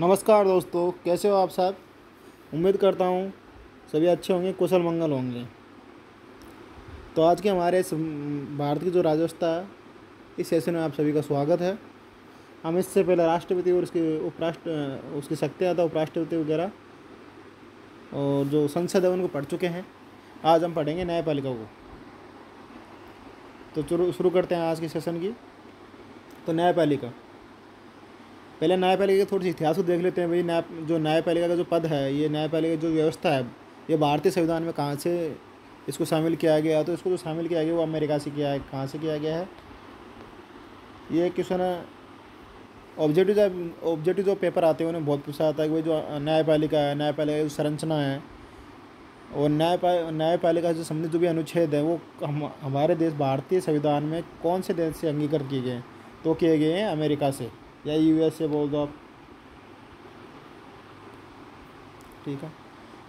नमस्कार दोस्तों, कैसे हो आप सब। उम्मीद करता हूँ सभी अच्छे होंगे, कुशल मंगल होंगे। तो आज के हमारे इस भारत की जो राज्यव्यवस्था है, इस सेशन में आप सभी का स्वागत है। हम इससे पहले राष्ट्रपति और उसके उसकी शक्तियाँ था, उपराष्ट्रपति वगैरह और जो संसद है उनको पढ़ चुके हैं। आज हम पढ़ेंगे न्यायपालिका को। तो चलो शुरू करते हैं आज के सेशन की। तो न्यायपालिका, पहले न्यायपालिका का थोड़ी सी इतिहास को देख लेते हैं भाई। न्यायपालिका का जो पद है, ये न्यायपालिका जो व्यवस्था है, ये भारतीय संविधान में कहाँ से इसको शामिल किया गया। तो इसको जो शामिल किया गया वो अमेरिका से किया है। कहाँ से किया गया है ये क्वेश्चन ऑब्जेक्टिव जो पेपर आते हैं उन्हें बहुत पूछा जाता है कि भाई जो न्यायपालिका है, न्यायपालिका की जो संरचना है और न्यायपालिका से संबंधित जो भी अनुच्छेद है वो हमारे देश भारतीय संविधान में कौन से देश से अंगीकृत किए गए हैं। तो किए गए हैं अमेरिका से या यूएस से बोल दो आप। ठीक है,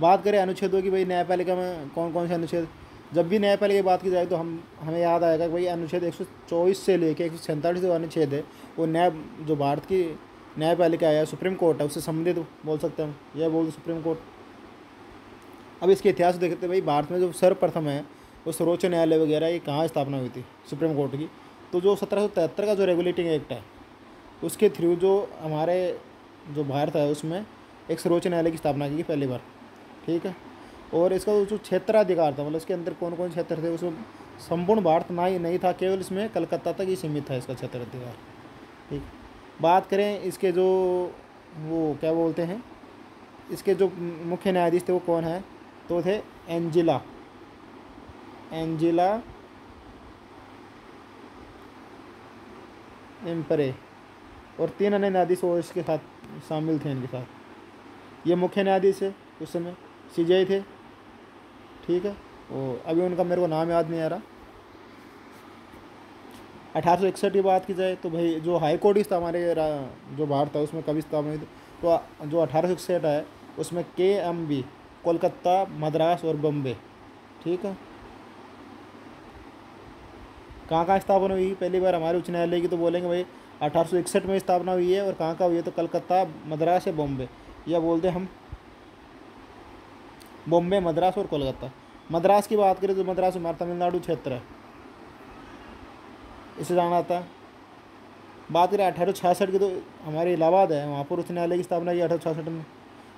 बात करें अनुच्छेदों की भाई, न्यायपालिका में कौन कौन से अनुच्छेद। जब भी न्यायपालिका की बात की जाए तो हमें याद आएगा कि भाई अनुच्छेद 124 से लेकर 147 जो अनुच्छेद है वो जो भारत की न्यायपालिका है, सुप्रीम कोर्ट है, उससे संबंधित बोल सकते हैं हम, यह बोल सुप्रीम कोर्ट। अब इसके इतिहास देखते हैं भाई। भारत में जो सर्वप्रथम है वो सर्वोच्च न्यायालय वगैरह ये कहाँ स्थापना हुई थी, सुप्रीम कोर्ट की। तो जो 1773 का जो रेगुलेटिंग एक्ट है उसके थ्रू जो हमारे जो भारत है उसमें एक सर्वोच्च न्यायालय की स्थापना की पहली बार। ठीक है, और इसका जो क्षेत्राधिकार था, मतलब इसके अंदर कौन कौन क्षेत्र थे, उसमें संपूर्ण भारत नहीं था, केवल इसमें कलकत्ता तक ही सीमित था इसका क्षेत्राधिकार। ठीक, बात करें इसके जो वो क्या बोलते हैं, इसके जो मुख्य न्यायाधीश थे वो कौन है, तो थे एंजिला एम्परे और 3 अन्य न्यायाधीश वो इसके साथ शामिल थे इनके साथ। ये मुख्य न्यायाधीश है, उस समय सीजेआई थे। ठीक है, और अभी उनका मेरे को नाम याद नहीं आ रहा। 1861 की बात की जाए तो भाई जो हाई कोर्ट था हमारे जो भारत है उसमें कभी स्थापना हुई थी, तो जो 1861 है उसमें KMB, कोलकाता, मद्रास और बम्बे। ठीक है, कहाँ कहाँ स्थापना हुई पहली बार हमारे उच्च न्यायालय की, तो बोलेंगे भाई 1861 में स्थापना हुई है। और कहाँ कहाँ हुई है, तो कलकत्ता, मद्रास या बॉम्बे, या बोलते हैं हम बॉम्बे, मद्रास और कोलकाता। मद्रास की बात करें तो मद्रास हमारा तमिलनाडु क्षेत्र है, इसे जाना आता है। बात करें 1866 की तो हमारे इलाहाबाद है, वहाँ पर उच्च न्यायालय की स्थापना की 1866 में।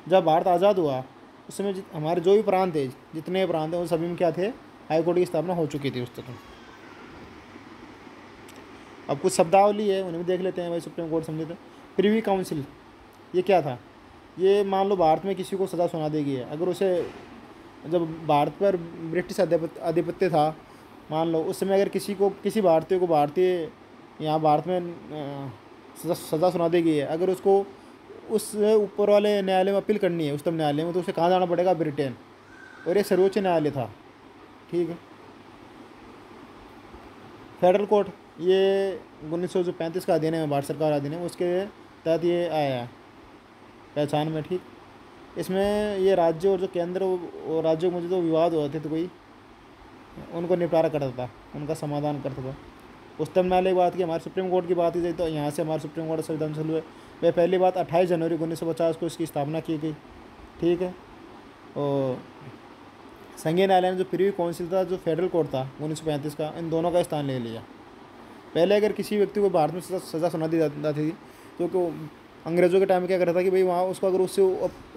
जब भारत आज़ाद हुआ उस समय हमारे जो भी प्रांत थे, जितने प्रांत हैं उन सभी में क्या थे, हाई कोर्ट की स्थापना हो चुकी थी उस तरह। अब कुछ शब्दावली है उन्हें भी देख लेते हैं भाई। सुप्रीम कोर्ट समझे थे। प्रीवी काउंसिल ये क्या था, ये मान लो भारत में किसी को सज़ा सुना देगी है, अगर उसे जब भारत पर ब्रिटिश आधिपत्य था, मान लो उस समय अगर किसी भारतीय को यहाँ भारत में सज़ा सुना देगी है, अगर उसको उस ऊपर वाले न्यायालय में अपील करनी है, उच्चतम न्यायालय में, तो उसे कहाँ जाना पड़ेगा, ब्रिटेन। और ये सर्वोच्च न्यायालय था। ठीक है, फेडरल कोर्ट ये 1935 का अधीन है, भारत सरकार अधीन है, उसके तहत ये आया है पहचान में। ठीक, इसमें ये राज्य और जो केंद्र और राज्यों में जो विवाद होते थे तो कोई उनको निपटारा करता था, उनका समाधान करता था। उच्चतम न्यायालय की बात की, हमारे सुप्रीम कोर्ट की बात की जाए तो यहाँ से हमारे सुप्रीम कोर्ट संविधान चालू है। वह पहली बात 28 जनवरी 1950 को इसकी स्थापना की गई। ठीक है, और संघीय न्यायालय ने जो प्रीवी काउंसिल था, जो फेडरल कोर्ट था 1935 का, इन दोनों का स्थान ले लिया। पहले अगर किसी व्यक्ति को भारत में सज़ा सुना दी जाती थी तो अंग्रेज़ों के टाइम में क्या करता था कि भाई वहाँ उसको अगर उससे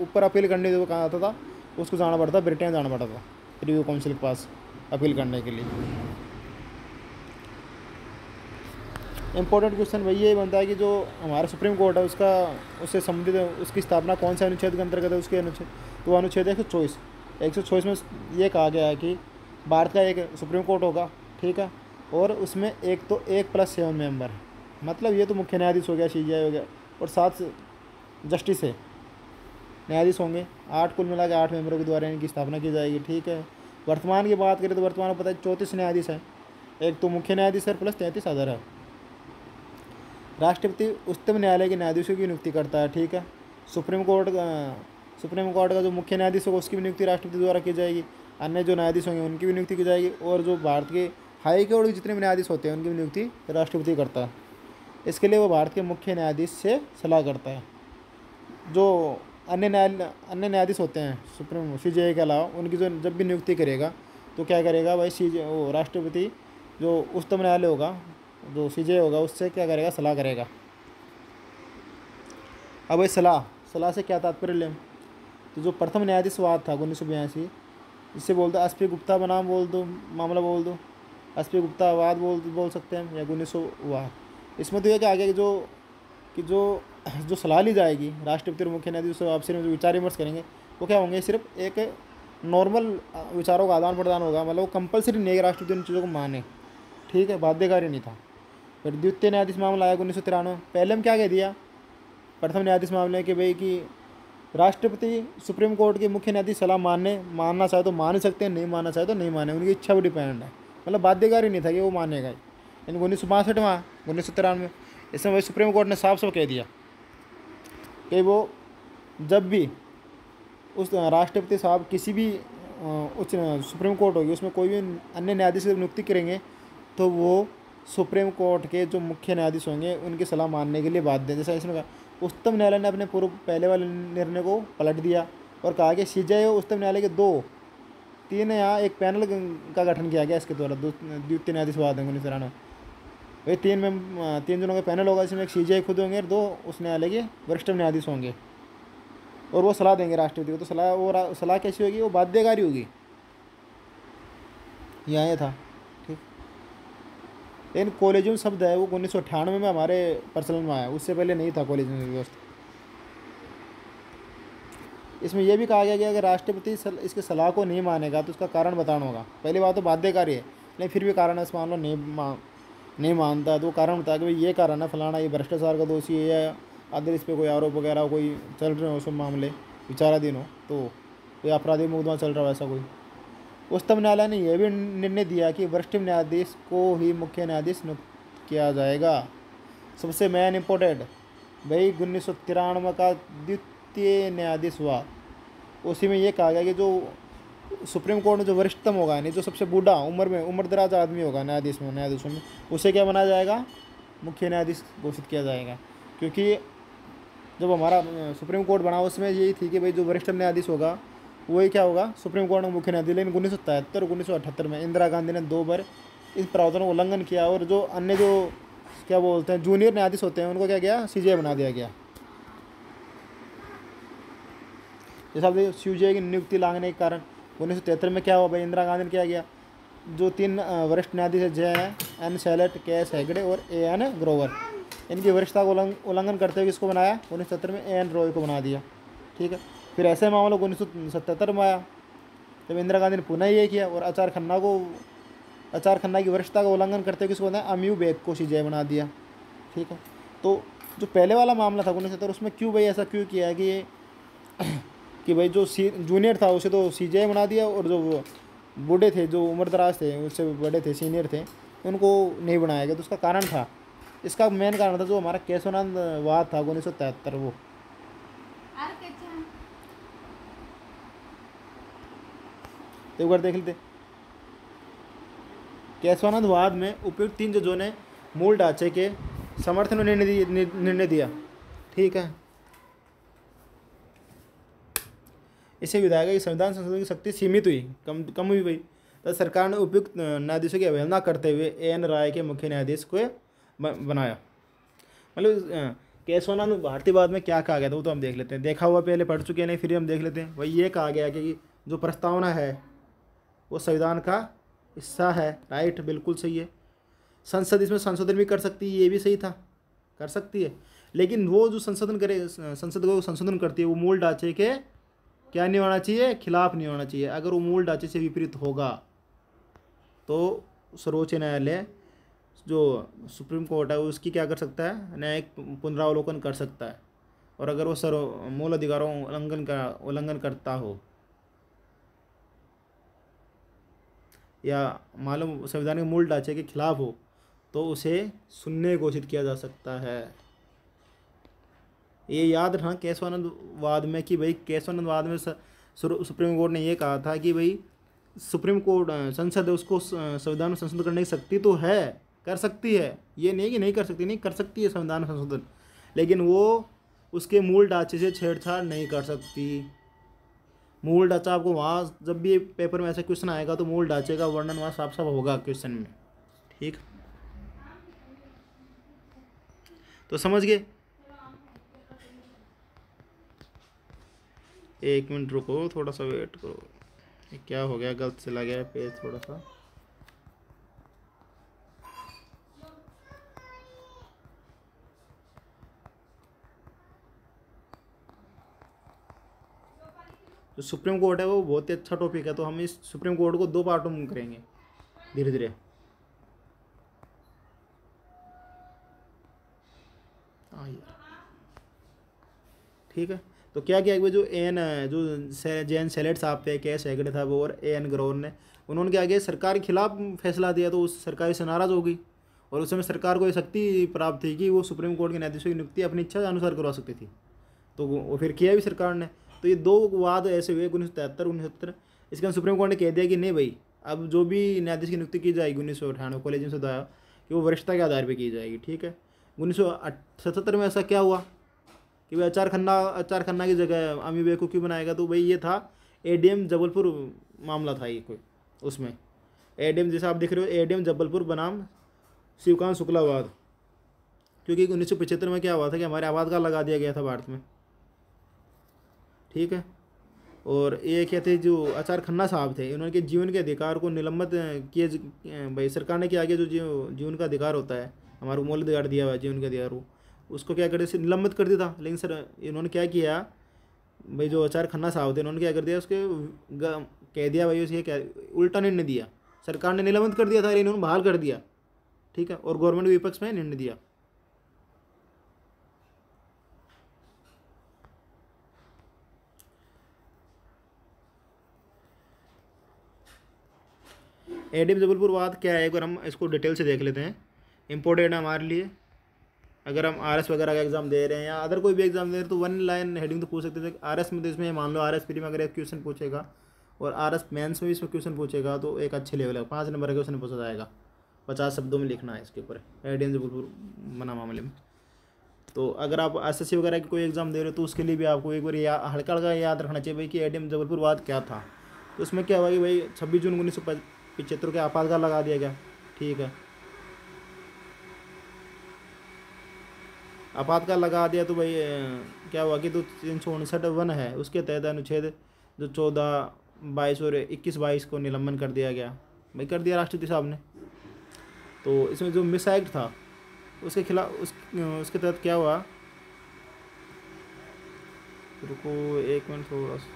ऊपर अपील करने को कहा जाता था, उसको जाना पड़ता, ब्रिटेन जाना पड़ता था प्रीवी काउंसिल के पास अपील करने के लिए। इंपॉर्टेंट क्वेश्चन वही ये बनता है कि जो हमारा सुप्रीम कोर्ट है उससे संबंधित उसकी स्थापना कौन से अनुच्छेद के अंतर्गत है, उसके अनुच्छेद, तो अनुच्छेद 124 में ये कहा गया है कि भारत का एक सुप्रीम कोर्ट होगा। ठीक है, और उसमें एक 1+7 मेंबर है, मतलब ये तो मुख्य न्यायाधीश हो गया, सीजेआई हो गया, और 7 जस्टिस है, न्यायाधीश होंगे। 8 कुल मिला के 8 मेंबरों के द्वारा इनकी स्थापना की जाएगी। ठीक है, वर्तमान की बात करें तो वर्तमान में पता है 34 न्यायाधीश हैं, एक तो मुख्य न्यायाधीश है प्लस 33 अदर है। राष्ट्रपति उच्चतम न्यायालय के न्यायाधीशों की नियुक्ति करता है। ठीक है, सुप्रीम कोर्ट का जो मुख्य न्यायाधीश होगा उसकी भी नियुक्ति राष्ट्रपति द्वारा की जाएगी, अन्य जो न्यायाधीश होंगे उनकी भी नियुक्ति की जाएगी, और जो भारत के हाई कोर्ट के जितने भी न्यायाधीश होते हैं उनकी भी नियुक्ति राष्ट्रपति करता है। इसके लिए वो भारत के मुख्य न्यायाधीश से सलाह करता है। जो अन्य न्यायाधीश होते हैं सुप्रीम सीजेआई के अलावा, उनकी जो जब भी नियुक्ति करेगा तो क्या करेगा भाई, वो राष्ट्रपति जो उच्चतम न्यायालय होगा, जो सीजेआई होगा, उससे क्या करेगा, सलाह करेगा। अब भाई सलाह सलाह से क्या तात्पर्य लें, तो जो प्रथम न्यायाधीशवाद था 1982, इससे बोलते एस पी गुप्ता बनाम बोल दो, मामला बोल दो, एस पी गुप्ता वाद बोल सकते हैं, या 1900 वाद। इसमें तो यह क्या आ गया कि जो सलाह ली जाएगी राष्ट्रपति और मुख्य न्यायाधीश आपसे में जो विचार विमर्श करेंगे, वो क्या होंगे, सिर्फ एक नॉर्मल विचारों का आदान प्रदान होगा, मतलब वो कंपलसरी नहीं है राष्ट्रपति उन चीज़ों को माने, ठीक है, बाध्यकारी नहीं था। फिर द्वितीय न्यायाधीश मामला आया 1993। पहले हम क्या कह दिया प्रथम न्यायाधीश मामले के भाई कि राष्ट्रपति सुप्रीम कोर्ट के मुख्य न्यायाधीश सलाह मानना चाहे तो मान ही सकते हैं, नहीं मानना चाहे तो नहीं माने, उनकी इच्छा पर डिपेंड है, मतलब बाध्यकारी नहीं था कि वो मानेगा। यानी 1962 में 1993 इसमें भाई सुप्रीम कोर्ट ने साफ साफ कह दिया कि वो जब भी उस राष्ट्रपति साहब किसी भी उच्च सुप्रीम कोर्ट होगी उसमें कोई भी अन्य न्यायाधीश की नियुक्ति करेंगे, तो वो सुप्रीम कोर्ट के जो मुख्य न्यायाधीश होंगे उनकी सलाह मानने के लिए बाध्य है। जैसा इसमें कहा उच्चतम न्यायालय ने अपने पहले वाले निर्णय को पलट दिया और कहा कि सीजेआई और उच्चतम न्यायालय के 3 या एक पैनल का गठन किया गया इसके द्वारा, द्वितीय न्यायाधीशवाद है 1993। भाई 3 जनों का पैनल होगा, जिसमें एक सीजेआई खुद होंगे और 2 उस न्यायालय के वरिष्ठ न्यायाधीश होंगे, और वो सलाह देंगे राष्ट्रपति को। तो सलाह कैसी होगी, वो बाध्यकारी होगी, यहाँ ये था, ठीक। लेकिन कॉलेजियम शब्द है वो 1998 में हमारे प्रचलन में आया, उससे पहले नहीं था कॉलेजियम व्यवस्था। इसमें यह भी कहा गया कि अगर राष्ट्रपति इसके सलाह को नहीं मानेगा तो उसका कारण बताना होगा। पहली बात तो बाध्यकारी है, लेकिन फिर भी कारण इस मान लो नहीं मानता, तो कारण बता कि भाई ये कारण है फलाना, ये भ्रष्टाचार का दोषी है, या अदर इस पर कोई आरोप वगैरह कोई चल रहे हो, सब मामले विचाराधीन हो, तो कोई आपराधिक मुकदमा चल रहा हो ऐसा कोई। उच्चतम न्यायालय ने यह भी निर्णय दिया कि वरिष्ठ न्यायाधीश को ही मुख्य न्यायाधीश नियुक्त किया जाएगा। सबसे मेन इम्पोर्टेंट भाई 1993 का द्वितीय न्यायाधीश हुआ, उसी में ये कहा गया कि जो सुप्रीम कोर्ट में जो वरिष्ठतम होगा, यानी जो सबसे बूढ़ा उम्र दराज आदमी होगा न्यायाधीशों में, उसे क्या बनाया जाएगा, मुख्य न्यायाधीश घोषित किया जाएगा। क्योंकि जब हमारा सुप्रीम कोर्ट बना उसमें यही थी कि भाई जो वरिष्ठ न्यायाधीश होगा वही क्या होगा, सुप्रीम कोर्ट में मुख्य न्यायाधीश। लेकिन 1973 और 1978 में इंदिरा गांधी ने 2 बार इस प्रावधान का उल्लंघन किया, और जो अन्य जो क्या बोलते हैं जूनियर न्यायाधीश होते हैं उनको क्या किया, सीजेआई बना दिया गया। जैसा सीजेआई की नियुक्ति लांघने के कारण 1973 में क्या हुआ भाई, इंदिरा गांधी ने क्या किया, जो 3 वरिष्ठ न्यायाधीश है, J.N. शैलट, K.S. हेगड़े और A.N. ग्रोवर, इनकी वरिष्ठता को उल्लंघन करते हुए किसको बनाया, 1970 में A.N. रॉय को बना दिया, ठीक है। फिर ऐसे मामला 1977 में आया, जब इंदिरा गांधी ने पुनः ये किया और आचार खन्ना की वरिष्ठता का उल्लंघन करते हुए किसको बनाया, अम्यू बेग को सीजेआई बना दिया, ठीक है। तो जो पहले वाला मामला था 1970, उसमें क्यों भाई ऐसा क्यों किया कि भाई जो जूनियर था उसे तो सीजेआई बना दिया, और जो बूढ़े थे, जो उम्रदराज थे, उससे बड़े थे, सीनियर थे, उनको नहीं बनाया गया। तो उसका कारण था, इसका मेन कारण था जो हमारा केशवानंद वाद था 1973, वो तो एक बार देख लेते। केशवानंद वाद में उपयुक्त 3 जजों ने मूल ढांचे के समर्थन में निर्णय दिया, ठीक है। इससे विधायक की संविधान संशोधन की शक्ति सीमित हुई, कम हुई भाई। तो सरकार ने उपयुक्त न्यायाधीशों की अवहेलना करते हुए A.N. राय के मुख्य न्यायाधीश को बनाया। मतलब केशवानंद भारतीयवाद में क्या कहा गया था वो तो हम देख लेते हैं, देखा हुआ पहले पढ़ चुके हैं, नहीं फिर हम देख लेते हैं। वही ये कहा गया कि जो प्रस्तावना है वो संविधान का हिस्सा है, राइट, बिल्कुल सही है। संसद इसमें संशोधन भी कर सकती है, ये भी सही था, कर सकती है। लेकिन वो जो संशोधन करे, संसद को संशोधन करती है, वो मूल ढांचे के क्या नहीं होना चाहिए, खिलाफ नहीं होना चाहिए। अगर वो मूल ढांचे से विपरीत होगा तो सर्वोच्च न्यायालय जो सुप्रीम कोर्ट है उसकी क्या कर सकता है, न्यायिक पुनरावलोकन कर सकता है। और अगर वो मूल अधिकारों उल्लंघन करता हो या मालूम संविधान के मूल ढांचे के खिलाफ हो तो उसे शून्य घोषित किया जा सकता है। ये याद रखना केशवानंद वाद में कि भाई केशवानंद वाद में सुप्रीम कोर्ट ने ये कहा था कि भाई सुप्रीम कोर्ट संसद है, उसको संविधान में संशोधन करने की शक्ति तो है, कर सकती है, ये नहीं कि नहीं कर सकती, नहीं कर सकती है संविधान में संशोधन। लेकिन वो उसके मूल ढांचे से छेड़छाड़ नहीं कर सकती। मूल ढांचा आपको वहाँ जब भी पेपर में ऐसा क्वेश्चन आएगा तो मूल ढांचे का वर्णन वहाँ साफ साफ होगा क्वेश्चन में। ठीक, तो समझ गए। 1 मिनट रुको, थोड़ा सा वेट करो। ये क्या हो गया, गलत चला गया पेज थोड़ा सा। जो सुप्रीम कोर्ट है वो बहुत ही अच्छा टॉपिक है, तो हम इस सुप्रीम कोर्ट को 2 पार्टों में करेंगे धीरे धीरे। ठीक है, तो क्या किया कि जो जैन सेलेट साहब थे, के एस हेगड़े था वो, और AN ग्रोवर ने, उन्होंने क्या किया, सरकार के खिलाफ फैसला दिया, तो उस सरकार से नाराज़ हो गई। और उस समय सरकार को ये शक्ति प्राप्त थी कि वो सुप्रीम कोर्ट के न्यायाधीशों की नियुक्ति अपनी इच्छा के अनुसार करवा सकती थी, तो वो फिर किया भी सरकार ने। तो ये 2 वाद ऐसे हुए 1973 1970। इसके बाद सुप्रीम कोर्ट ने कह दिया कि नहीं भाई, अब जो भी न्यायाधीश की नियुक्ति की जाएगी 1998 कॉलेज से आया कि वो वरिष्ठता के आधार पर की जाएगी। ठीक है, 1977 में ऐसा क्या हुआ कि भाई अचार खन्ना की जगह अमी बेग को क्यों बनाएगा, तो भाई ये था ADM जबलपुर मामला था ये कोई। उसमें ADM जैसा आप देख रहे हो, ADM जबलपुर बनाम शिवकांत शुक्लावाद, क्योंकि 1975 में क्या हुआ था कि हमारे आबादकाल लगा दिया गया था भारत में। ठीक है, और ये क्या थे, जो आचार खन्ना साहब थे, उन्होंने जीवन के अधिकार को निलंबित किए। भाई सरकार ने क्या किया, जो जीवन का अधिकार होता है, हमारा मौलिक अधिकार दिया हुआ है जीवन का अधिकार, वो उसको क्या कर दिया, निलंबित कर दिया था। लेकिन सर इन्होंने क्या किया, भाई जो आचार खन्ना साहब थे, उन्होंने क्या कर दिया, उसके कह दिया भाई उसे क्या उल्टा निर्णय दिया। सरकार ने निलंबित कर दिया था, लेकिन इन्होंने बहाल कर दिया। ठीक है, और गवर्नमेंट विपक्ष में निर्णय दिया। ADM जबलपुर वाद क्या है, एक बार हम इसको डिटेल से देख लेते हैं। इम्पोर्टेंट है हमारे लिए। अगर हम RS वगैरह का एग्जाम दे रहे हैं या अदर कोई भी एग्जाम दे रहे हैं तो 1 लाइन हेडिंग तो पूछ सकते थे। RS में तो इसमें मान लो RS प्री में अगर एक क्वेश्चन पूछेगा और RS मेंस में भी इसमें क्वेश्चन पूछेगा तो एक अच्छे लेवल है, 5 नंबर का क्वेश्चन पूछा जाएगा, 50 शब्दों में लिखना है इसके ऊपर ADM जबलपुर बना मामले में। तो अगर आप SSC वगैरह की कोई एग्जाम दे रहे हो तो उसके लिए भी आपको एक बार हल्का हल्का याद रखना चाहिए भाई कि ADM जबलपुर वाद क्या था। तो उसमें क्या हुआ कि भाई 26 जून 1975 के आपातकाल लगा दिया गया। ठीक है, आपातकाल लगा दिया तो भाई क्या हुआ कि तो 359(1) है, उसके तहत अनुच्छेद जो 14, 22 और 21-22 को निलंबन कर दिया गया। भाई कर दिया राष्ट्रपति साहब ने। तो इसमें जो मिस एक्ट था उसके खिलाफ उसके तहत क्या हुआ, रुको 1 मिनट थोड़ा सा।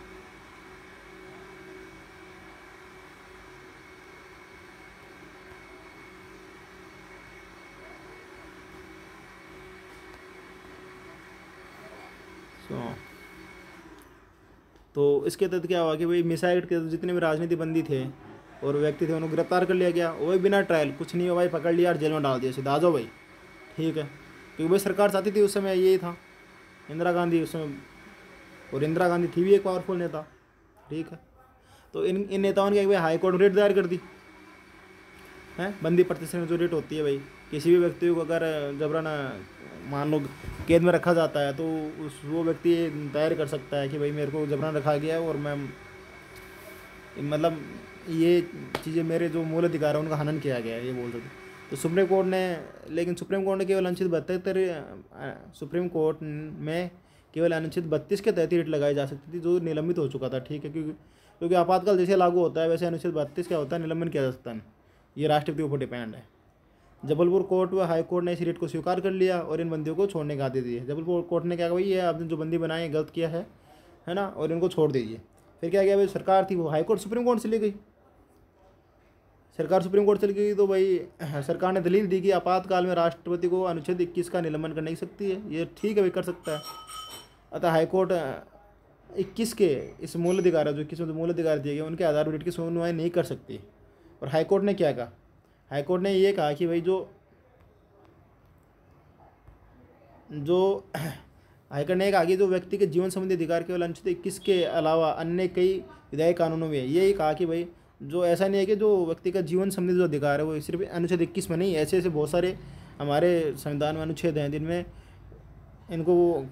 तो इसके तहत क्या हुआ कि भाई मिस एक्ट के जितने भी राजनीति बंदी थे और व्यक्ति थे उन्हें गिरफ्तार कर लिया गया। वही बिना ट्रायल, कुछ नहीं हो भाई, पकड़ लिया और जेल में डाल दिया, सीधा आ जाओ भाई। ठीक है, क्योंकि भाई सरकार चाहती थी उस समय, यही था इंदिरा गांधी उस समय, और इंदिरा गांधी थी भी एक पावरफुल नेता। ठीक है, तो इन नेताओं ने भाई हाई कोर्ट में रेट दायर कर दी है। बंदी प्रतिशत जो रेट होती है भाई, किसी भी व्यक्ति को अगर जबरन मान लो कैद में रखा जाता है तो वो व्यक्ति दायर कर सकता है कि भाई मेरे को जबरन रखा गया है और मैं मतलब ये चीज़ें मेरे जो मूल अधिकार है उनका हनन किया गया है, ये बोल सकते। तो सुप्रीम कोर्ट ने केवल अनुच्छेद 72 सुप्रीम कोर्ट में केवल अनुच्छेद 32 के तहत रिट लगाई जा सकती थी जो निलंबित हो चुका था। ठीक है, क्योंकि आपातकाल जैसे लागू होता है वैसे अनुच्छेद 32 क्या होता है, निलंबन किया जा सकता है। ये राष्ट्रपति के ऊपर डिपेंड है। जबलपुर कोर्ट व हाई कोर्ट ने इस रिट को स्वीकार कर लिया और इन बंदियों को छोड़ने का आदेश दिए। जबलपुर कोर्ट ने क्या कहा, भाई ये आपने जो बंदी बनाए गलत किया है ना, और इनको छोड़ दीजिए। फिर क्या किया, भाई सरकार थी वो हाई कोर्ट सुप्रीम कोर्ट से ले गई। सरकार सुप्रीम कोर्ट चली गई तो भाई सरकार ने दलील दी कि आपातकाल में राष्ट्रपति को अनुच्छेद 21 का निलंबन करने की शक्ति है। ये ठीक है भाई, कर सकता है। अतः हाईकोर्ट 21 के इस मूल अधिकार जो 21 में मूल अधिकार दिए गए उनके आधार पर रिट की सुनवाई नहीं कर सकती। और हाईकोर्ट ने क्या कहा, हाईकोर्ट ने ये कहा कि भाई जो हाईकोर्ट ने कहा कि जो व्यक्ति के जीवन संबंधी अधिकार केवल अनुच्छेद 21 के अलावा अन्य कई विधायी कानूनों में है। यही कहा कि भाई जो ऐसा नहीं है कि जो व्यक्ति का जीवन संबंधी जो अधिकार है वो सिर्फ अनुच्छेद 21 में नहीं, ऐसे ऐसे बहुत सारे हमारे संविधान में अनुच्छेद हैं जिनमें इनको वो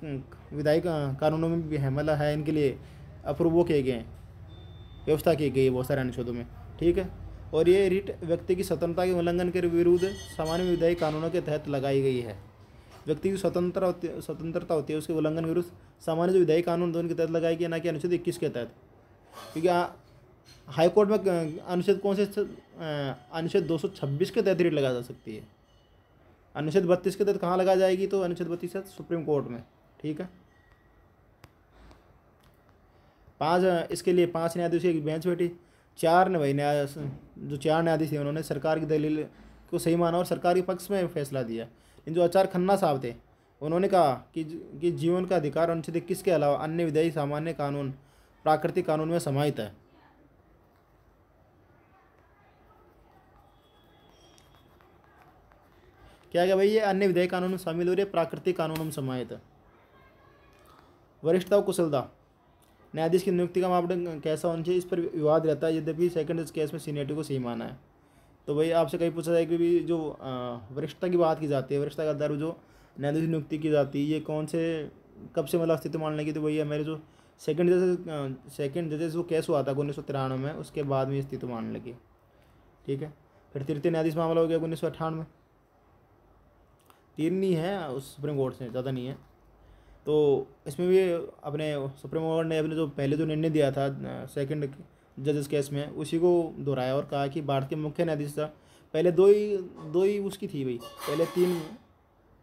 विधायी कानूनों में भी है, मतलब है इनके लिए अप्रूव वो किए गए हैं, व्यवस्था की गई है बहुत सारे अनुच्छेदों में। ठीक है। और ये रिट व्यक्ति की स्वतंत्रता के उल्लंघन के विरुद्ध सामान्य विधायी कानूनों के तहत लगाई गई है। व्यक्ति की स्वतंत्रता होती है, उसके उल्लंघन के विरुद्ध सामान्य जो विधायी कानून उनके तहत लगाई गई, ना कि अनुच्छेद 21 के तहत। क्योंकि हाई कोर्ट में अनुच्छेद कौन से अनुच्छेद 226 के तहत रिट लगा जा सकती है। अनुच्छेद 32 के तहत कहाँ लगा जाएगी, तो अनुच्छेद 32 तहत सुप्रीम कोर्ट में। ठीक है। इसके लिए 5 न्यायाधीशों की बेंच बैठी। 4 ने भाई जो 4 न्यायाधीश थे उन्होंने सरकार की दलील को सही माना और सरकार के पक्ष में फैसला दिया। इन जो आचार्य खन्ना साहब थे उन्होंने कहा कि जीवन का अधिकार अनुच्छेद 21 के अलावा अन्य विधायी सामान्य कानून प्राकृतिक कानून में समाहित है। क्या क्या भाई, ये अन्य विधायी कानून में शामिल हो रही है, प्राकृतिक कानूनों में समाहित है। वरिष्ठता और कुशलता। न्यायाधीश की नियुक्ति का मापदंड कैसा होना चाहिए, इस पर विवाद रहता है, यद्यपि सेकंड केस में सीनियरिटी को सही माना है। तो भाई आपसे कहीं पूछा जाए कि भी जो वरिष्ठता की बात की जाती है, वरिष्ठता के आधार पर जो न्यायाधीश की नियुक्ति की जाती है, ये कौन से कब से मतलब अस्तित्व मानने की, तो भैया मेरे जो सेकंड जजेस वो केस हुआ था 1993 में, उसके बाद में अस्तित्व मानने लगी। ठीक है। फिर तृतीय न्यायाधीश मामला हो गया 1998 में। 3 नहीं है उस सुप्रीम कोर्ट से, ज़्यादा नहीं है। तो इसमें भी अपने सुप्रीम कोर्ट ने अपने जो पहले जो निर्णय दिया था सेकंड जजेस केस में, उसी को दोहराया और कहा कि भारत के मुख्य न्यायाधीश था। पहले दो ही उसकी थी भाई, पहले 3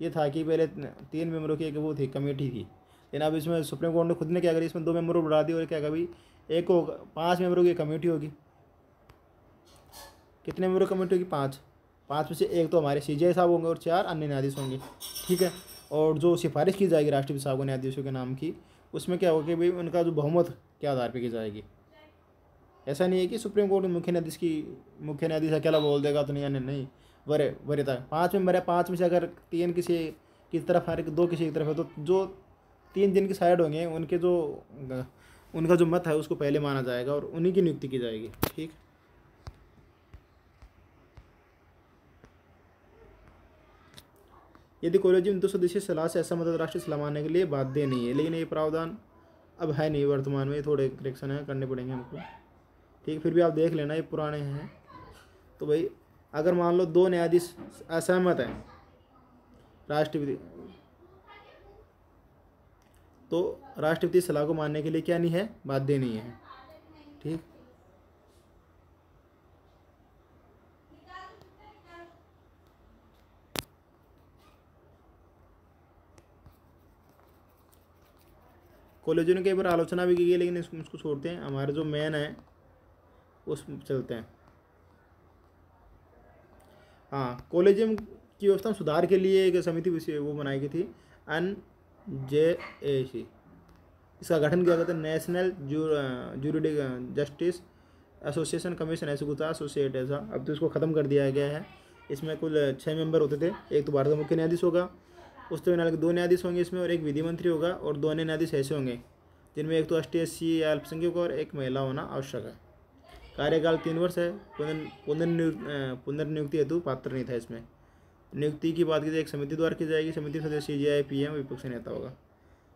ये था कि पहले 3 मेंबरों की एक वो थी, कमेटी थी। लेकिन अब इसमें सुप्रीम कोर्ट ने खुद ने क्या करी, इसमें 2 मेंबरों बढ़ा दी और क्या कहा भाई, एक होगा 5 मेंबरों की कमेटी होगी। कितने मेंबरों की कमेटी होगी, 5। 5 में से एक तो हमारे CJI साहब होंगे और 4 अन्य न्यायाधीश होंगे। ठीक है। और जो सिफारिश की जाएगी राष्ट्रपति साहब को न्यायाधीशों के नाम की, उसमें क्या होगा कि भाई उनका जो बहुमत के आधार पर की जाएगी। ऐसा नहीं है कि सुप्रीम कोर्ट में मुख्य न्यायाधीश अकेला बोल देगा तो नहीं, वरीयता 5 मेंबर है, 5 में से अगर 3 किसी की तरफ है, 2 किसी की तरफ है, तो जो 3 जिनकी साइड होंगे उनका जो मत है उसको पहले माना जाएगा और उन्हीं की नियुक्ति की जाएगी। ठीक। यदि कॉलेजियम 2 सदस्यीय सलाह से असहमत राष्ट्रीय सलाह मानने के लिए बाध्य नहीं है, लेकिन ये प्रावधान अब है नहीं वर्तमान में, थोड़े करेक्शन है करने पड़ेंगे हमको। ठीक। फिर भी आप देख लेना, ये पुराने हैं। तो भाई अगर मान लो 2 न्यायाधीश असहमत हैं राष्ट्रपति, तो राष्ट्रपति सलाह को मानने के लिए क्या नहीं है, बाध्य नहीं है। ठीक। कॉलेजों ने कई बार आलोचना भी की है, लेकिन इसको छोड़ते हैं, हमारे जो मेन है उस चलते हैं। हाँ, कॉलेजियम की व्यवस्था में सुधार के लिए एक समिति वो बनाई गई थी, NJAC। इसका गठन किया गया था नेशनल ज्यूरिडिक जस्टिस एसोसिएशन कमीशन, ऐसे कुछ था, एसोसिएट ऐसा। अब तो इसको ख़त्म कर दिया गया है। इसमें कुल 6 मेंबर होते थे। एक तो भारत का मुख्य न्यायाधीश होगा, उसके बिना 2 न्यायाधीश होंगे इसमें, और एक विधि मंत्री होगा, और 2 अन्य न्यायाधीश ऐसे होंगे जिनमें एक तो ST SC या अल्पसंख्यक और एक महिला होना आवश्यक है। कार्यकाल 3 वर्ष है। पुनर्नियुक्ति हेतु पात्र नहीं था इसमें। नियुक्ति की बात की जाए एक समिति द्वारा की जाएगी। समिति सदस्य CJI PM विपक्ष नेता होगा।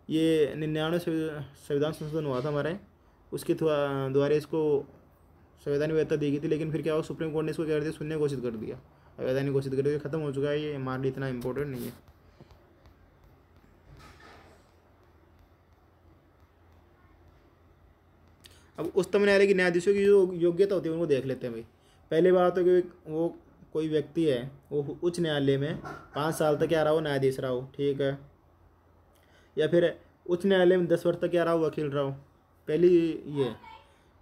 ये 99 संविधान संशोधन हुआ था हमारे, उसके द्वारा इसको संवैधानिक वैधता दी गई थी। लेकिन फिर क्या हुआ, सुप्रीम कोर्ट ने इसको क्या कर दिया, शून्य घोषित कर दिया, अवैधानिक घोषित कर दिया, खत्म हो चुका है। ये हमारे लिए इतना इंपॉर्टेंट नहीं है। अब उच्चतम न्यायालय के न्यायाधीशों की जो योग्यता होती है उनको देख लेते हैं भाई। पहली बात तो कि वो कोई व्यक्ति है वो उच्च न्यायालय में 5 साल तक क्या रहा हो, न्यायाधीश रहा हो। ठीक है। या फिर उच्च न्यायालय में 10 वर्ष तक क्या रहा हो, वकील रहा हो। पहली ये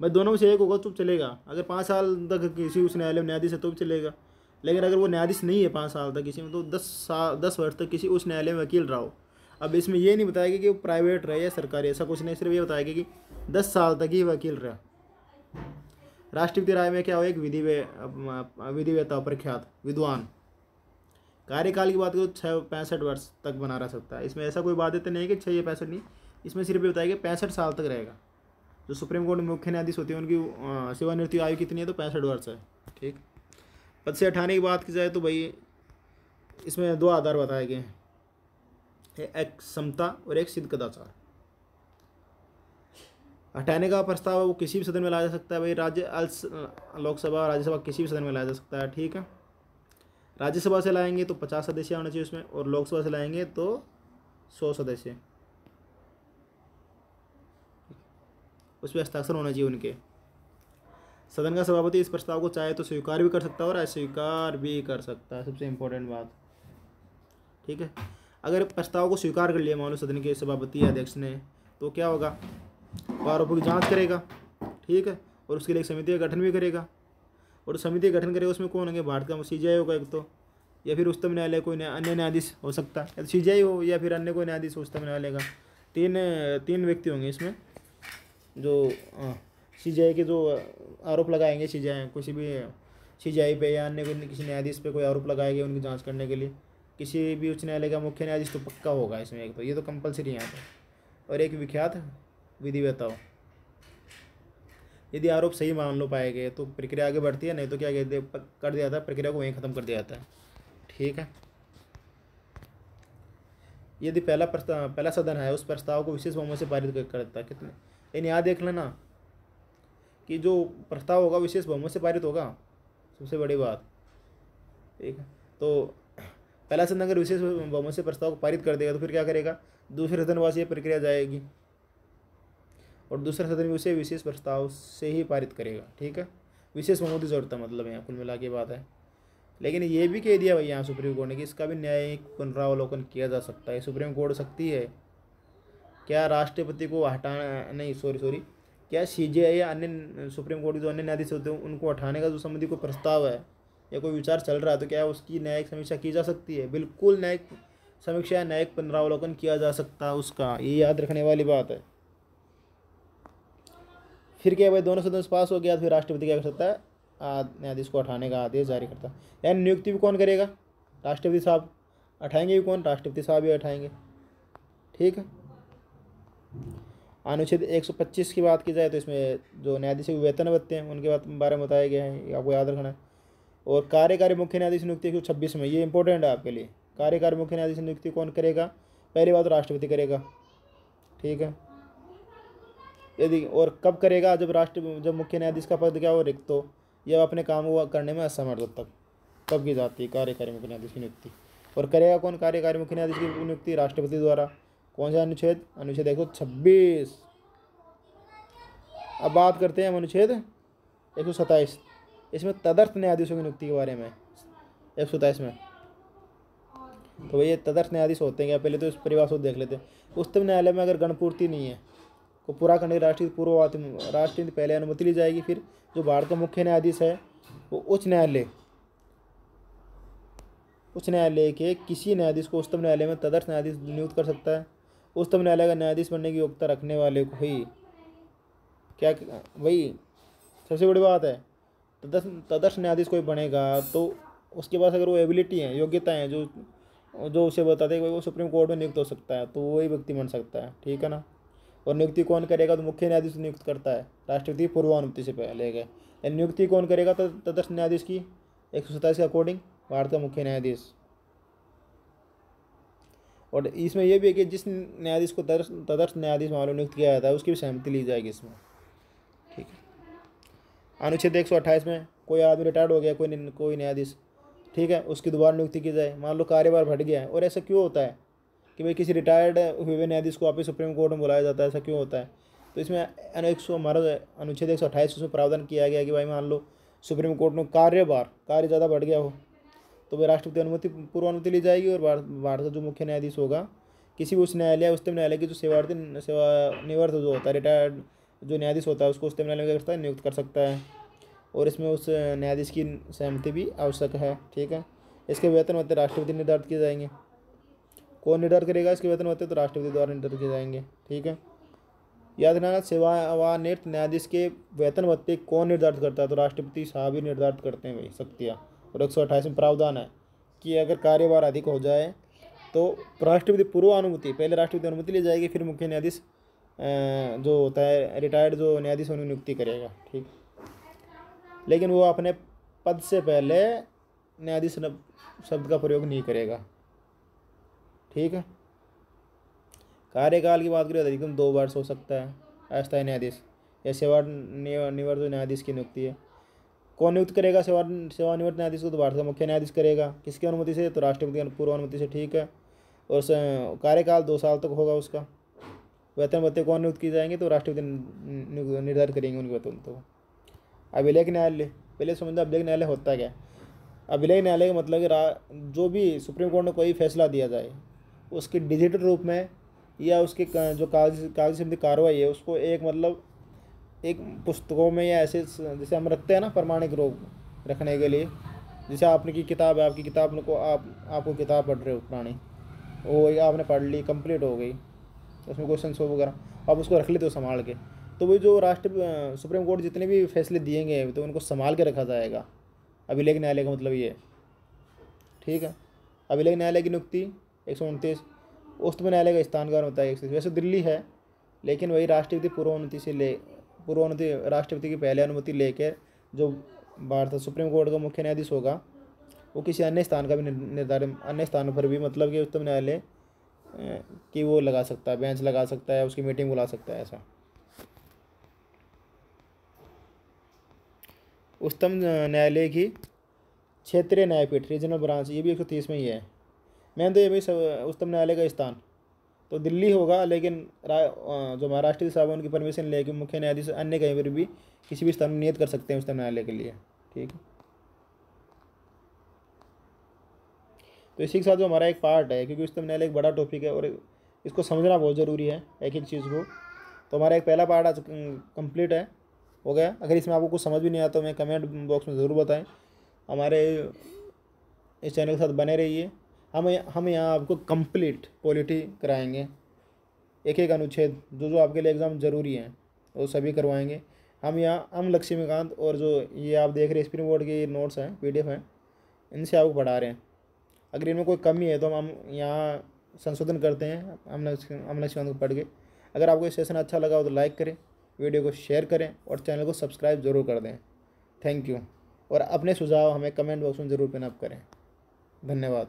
भाई, दोनों में से एक होगा तो चलेगा। अगर 5 साल तक किसी उच्च न्यायालय में न्यायाधीश है तो भी चलेगा। लेकिन अगर वो न्यायाधीश नहीं है 5 साल तक किसी में, तो 10 वर्ष तक किसी उच्च न्यायालय में वकील रहा हो। अब इसमें ये नहीं बताएगा कि वो प्राइवेट रहे या सरकारी, ऐसा कुछ नहीं, सिर्फ ये बताएगा कि 10 साल तक ही वकील रहा। राष्ट्रपति राय में क्या हो, एक विधिवेता प्रख्यात विद्वान। कार्यकाल की बात करो 65 वर्ष तक बना रह सकता है। इसमें ऐसा कोई बाध्यता नहीं है कि 6 या 65 नहीं, इसमें सिर्फ ये बताएगा 65 साल तक रहेगा। जो सुप्रीम कोर्ट में मुख्य न्यायाधीश होते हैं उनकी सेवानिवृत्ति आयु कितनी है, तो 65 वर्ष है। ठीक। पद से हटाने की बात की जाए तो भाई इसमें 2 आधार बताए गए हैं। एक समता और एक सिद्ध कदाचार। हटाने का प्रस्ताव है वो किसी भी सदन में लाया जा सकता है भाई, लोकसभा राज्यसभा किसी भी सदन में लाया जा सकता है, ठीक है। राज्यसभा से लाएंगे तो 50 सदस्य होना चाहिए उसमें, और लोकसभा से लाएंगे तो 100 सदस्य, उस पर हस्ताक्षर होना चाहिए उनके। सदन का सभापति इस प्रस्ताव को चाहे तो स्वीकार भी कर सकता है और अस्वीकार भी कर सकता है, सबसे इम्पोर्टेंट बात, ठीक है। अगर प्रस्ताव को स्वीकार कर लिया मान लो सदन के सभापति या अध्यक्ष ने, तो क्या होगा, वो आरोपों की जांच करेगा, ठीक है, और उसके लिए एक समिति का गठन भी करेगा, और समिति का गठन करेगा उसमें कौन होंगे, भारत का CJI होगा एक तो, या फिर उच्चतम न्यायालय कोई अन्य न्यायाधीश हो सकता है, या तो CJI हो या फिर अन्य कोई न्यायाधीश उच्चतम न्यायालय का। तीन व्यक्ति होंगे इसमें जो CJI के जो आरोप लगाएंगे, किसी भी CJI पे या अन्य किसी न्यायाधीश पे कोई आरोप लगाए गए उनकी जांच करने के लिए, किसी भी उच्च न्यायालय का मुख्य न्यायाधीश तो पक्का होगा इसमें एक तो, ये तो कंपलसरी यहाँ पर, और एक विख्यात विधिवेता हो। यदि आरोप सही मान लो पाए गए तो प्रक्रिया आगे बढ़ती है, नहीं तो क्या कर दिया जाता है, प्रक्रिया को वहीं ख़त्म कर दिया जाता है, ठीक है। यदि पहला सदन है उस प्रस्ताव को विशेष बहुमत से पारित करता है, कितने, लेकिन यहाँ देख लेना कि जो प्रस्ताव होगा विशेष बहुमत से पारित होगा, सबसे बड़ी बात, ठीक है। तो पहला सदन अगर विशेष बहुमत से प्रस्ताव को पारित कर देगा तो फिर क्या करेगा, दूसरे सदन वासी प्रक्रिया जाएगी और दूसरा सदन भी उसे विशेष प्रस्ताव से ही पारित करेगा, ठीक है। विशेष बहुमत की जरूरत है, मतलब यहाँ कुल मिला के बात है। लेकिन ये भी कह दिया भाई यहाँ सुप्रीम कोर्ट ने कि इसका भी न्यायिक पुनरावलोकन किया जा सकता है। सुप्रीम कोर्ट सकती है क्या राष्ट्रपति को हटाना, नहीं सॉरी क्या CJI या अन्य सुप्रीम कोर्ट के जो अन्य न्यायाधीश होते हैं उनको हटाने का जो संबंधी कोई प्रस्ताव है या कोई विचार चल रहा है तो क्या उसकी न्यायिक समीक्षा की जा सकती है। बिल्कुल न्यायिक समीक्षा या न्यायिक पुनरावलोकन किया जा सकता है उसका, ये याद रखने वाली बात है। फिर क्या भाई, दोनों सदन पास हो गया तो फिर राष्ट्रपति क्या कर सकता है, न्यायाधीश को हटाने का आदेश जारी करता है। यानी नियुक्ति भी कौन करेगा, राष्ट्रपति साहब। हटाएंगे भी कौन, राष्ट्रपति साहब भी हटाएंगे, ठीक है। अनुच्छेद 125 की बात की जाए तो इसमें जो न्यायाधीश वेतन भत्ते हैं उनके बारे में बताया गया है, आपको याद रखना है। और कार्यकारी मुख्य न्यायाधीश नियुक्ति 126 में, ये इंपॉर्टेंट है आपके लिए। कार्यकारी मुख्य न्यायाधीश नियुक्ति कौन करेगा, पहली बात तो राष्ट्रपति करेगा, ठीक है। यदि और कब करेगा, जब मुख्य न्यायाधीश का पद क्या हो रिक्त हो या अपने काम को करने में असमर्थ हो, तब कब की जाती है कार्यकारी मुख्य न्यायाधीश की नियुक्ति। और करेगा कौन कार्यकारी मुख्य न्यायाधीश की नियुक्ति, राष्ट्रपति द्वारा। कौन सा अनुच्छेद, अनुच्छेद 126। अब बात करते हैं हम अनुच्छेद 127, इसमें तदर्थ न्यायाधीशों की नियुक्ति के बारे में 127 में। तो ये तदर्थ न्यायाधीश होते हैं क्या, पहले तो इस परिभाषा को देख लेते हैं। उच्चतम न्यायालय में अगर गणपूर्ति नहीं है को पूरा करने राष्ट्रपति पहले अनुमति ली जाएगी, फिर जो भारत का मुख्य न्यायाधीश है वो उच्च न्यायालय के किसी न्यायाधीश को उच्चतम न्यायालय में तदर्थ न्यायाधीश नियुक्त कर सकता है। उच्चतम न्यायालय का न्यायाधीश बनने की योग्यता रखने वाले को ही क्या, वही सबसे बड़ी बात है, तदर्थ न्यायाधीश कोई बनेगा तो उसके पास अगर वो एबिलिटी है, योग्यताएं हैं जो उसे बताते हैं वो सुप्रीम कोर्ट में नियुक्त हो सकता है, तो वही व्यक्ति बन सकता है, ठीक है ना। और नियुक्ति कौन करेगा, तो मुख्य न्यायाधीश नियुक्त करता है, राष्ट्रपति पूर्वानुमति से पहले गए। नियुक्ति कौन करेगा, तो तदर्थ न्यायाधीश की 127 के अकॉर्डिंग भारत का मुख्य न्यायाधीश। और इसमें यह भी है कि जिस न्यायाधीश को तदर्थ न्यायाधीश मान लो नियुक्त किया जाता है उसकी भी सहमति ली जाएगी इसमें, ठीक है। अनुच्छेद 128 में कोई आदमी रिटायर्ड हो गया, कोई न्यायाधीश, ठीक है, उसकी दोबारा नियुक्ति की जाए। मान लो कार्यभार बढ़ गया है, और ऐसा क्यों होता है कि भाई किसी रिटायर्ड हुए न्यायाधीश को वापस सुप्रीम कोर्ट में बुलाया जाता है, ऐसा क्यों होता है। तो इसमें हमारा अनुच्छेद 128 उसमें प्रावधान किया गया कि भाई मान लो सुप्रीम कोर्ट में कार्य ज़्यादा बढ़ गया हो तो वह राष्ट्रपति पूर्वानुमति ली जाएगी, और भारत का जो मुख्य न्यायाधीश होगा किसी भी उच्च न्यायालय उच्चतम न्यायालय की जो सेवानिवृत्त जो होता है, रिटायर्ड जो न्यायाधीश होता है उसको उच्चतम न्यायालय में क्या करता है, नियुक्त कर सकता है। और इसमें उस न्यायाधीश की सहमति भी आवश्यक है, ठीक है। इसके वेतन भत्ते राष्ट्रपति निर्धारित किए जाएंगे। कौन निर्धारित करेगा इसके वेतन भत्ते, तो राष्ट्रपति द्वारा निर्धारित किए जाएंगे, ठीक है। याद रखना, सेवानिवृत्त न्यायाधीश के वेतन भत्ते कौन निर्धारित करता है, तो राष्ट्रपति साहब ही निर्धारित करते हैं भाई, शक्तियाँ। और 128 में प्रावधान है कि अगर कार्यभार अधिक हो जाए तो राष्ट्रपति पूर्वानुमति, पहले राष्ट्रपति अनुमति ली जाएगी, फिर मुख्य न्यायाधीश जो होता है रिटायर्ड जो न्यायाधीश उन्हें नियुक्ति करेगा, ठीक। लेकिन वो अपने पद से पहले न्यायाधीश शब्द का प्रयोग नहीं करेगा, ठीक है। कार्यकाल की बात करें तो अधिकतम 2 वर्ष हो सकता है अस्थायी न्यायाधीश या सेवानिवृत्त न्यायाधीश की नियुक्ति है। कौन नियुक्त करेगा सेवानिवृत्त न्यायाधीश को? तो भारत का मुख्य न्यायाधीश करेगा। किसकी अनुमति से? तो राष्ट्रपति की पूर्व अनुमति से। ठीक है। और कार्यकाल 2 साल तक होगा उसका। वेतन भत्ते कौन नियुक्त किए जाएंगे? तो राष्ट्रपति निर्धारित करेंगे उनके वेतन। तो अभिलेख न्यायालय, पहले समझना अभिलेख न्यायालय होता क्या है। अभिलेख न्यायालय का मतलब कि जो भी सुप्रीम कोर्ट ने कोई फैसला दिया जाए उसके डिजिटल रूप में या उसके जो कागजी संबंधी कार्रवाई है उसको एक मतलब एक पुस्तकों में या ऐसे जैसे हम रखते हैं ना प्रमाणिक रूप रखने के लिए, जैसे आपने की किताब है, आपकी किताब को आपको किताब पढ़ रहे हो पुरानी, वो आपने पढ़ ली, कंप्लीट हो गई, उसमें क्वेश्चन हो वगैरह, आप उसको रख लेते हो संभाल के। तो वही जो सुप्रीम कोर्ट जितने भी फैसले दिए गए तो उनको संभाल के रखा जाएगा। अभिलेख न्यायालय का मतलब ये है। ठीक है। अभिलेख न्यायालय की नियुक्ति 129। उच्चतम न्यायालय का स्थान होता है 130। वैसे दिल्ली है, लेकिन वही राष्ट्रपति पूर्व अनुमति राष्ट्रपति की पहले अनुमति लेकर जो भारत सुप्रीम कोर्ट का मुख्य न्यायाधीश होगा वो किसी अन्य स्थान का भी निर्धारण अन्य स्थानों पर भी मतलब कि उच्चतम न्यायालय कि वो लगा सकता है, बेंच लगा सकता है, उसकी मीटिंग बुला सकता है। ऐसा उच्चतम न्यायालय की क्षेत्रीय न्यायपीठ रीजनल ब्रांच, ये भी 130 में ही है। मैंने तो ये भी उच्चतम न्यायालय का स्थान तो दिल्ली होगा, लेकिन जो महाराष्ट्र साहब उनकी परमिशन लेके मुख्य न्यायाधीश अन्य कहीं पर भी किसी भी स्थान में नियत कर सकते हैं उच्चतम न्यायालय के लिए। ठीक है। तो इसी के साथ जो हमारा एक पार्ट है, क्योंकि उच्चतम न्यायालय एक बड़ा टॉपिक है और इसको समझना बहुत ज़रूरी है एक एक चीज़ को। तो हमारा एक पहला पार्ट आज कंप्लीट हो गया। अगर इसमें आपको कुछ समझ भी नहीं आता तो मैं कमेंट बॉक्स में ज़रूर बताएं। हमारे इस चैनल के साथ बने रहिए। हम यहाँ आपको कंप्लीट पॉलिटी कराएंगे, एक एक अनुच्छेद जो आपके लिए एग्ज़ाम ज़रूरी हैं वो सभी करवाएंगे। हम लक्ष्मीकांत और जो ये आप देख रहे हैं स्प्रिंग बोर्ड के नोट्स हैं, PDF हैं, इनसे आपको पढ़ा रहे हैं। अगर इनमें कोई कमी है तो हम यहाँ संशोधन करते हैं हम लक्ष्मीकांत को पढ़ के। अगर आपको ये सेशन अच्छा लगा हो तो लाइक करें, वीडियो को शेयर करें और चैनल को सब्सक्राइब ज़रूर कर दें। Thank you. और अपने सुझाव हमें कमेंट बॉक्स में ज़रूर पिन अप करें। धन्यवाद।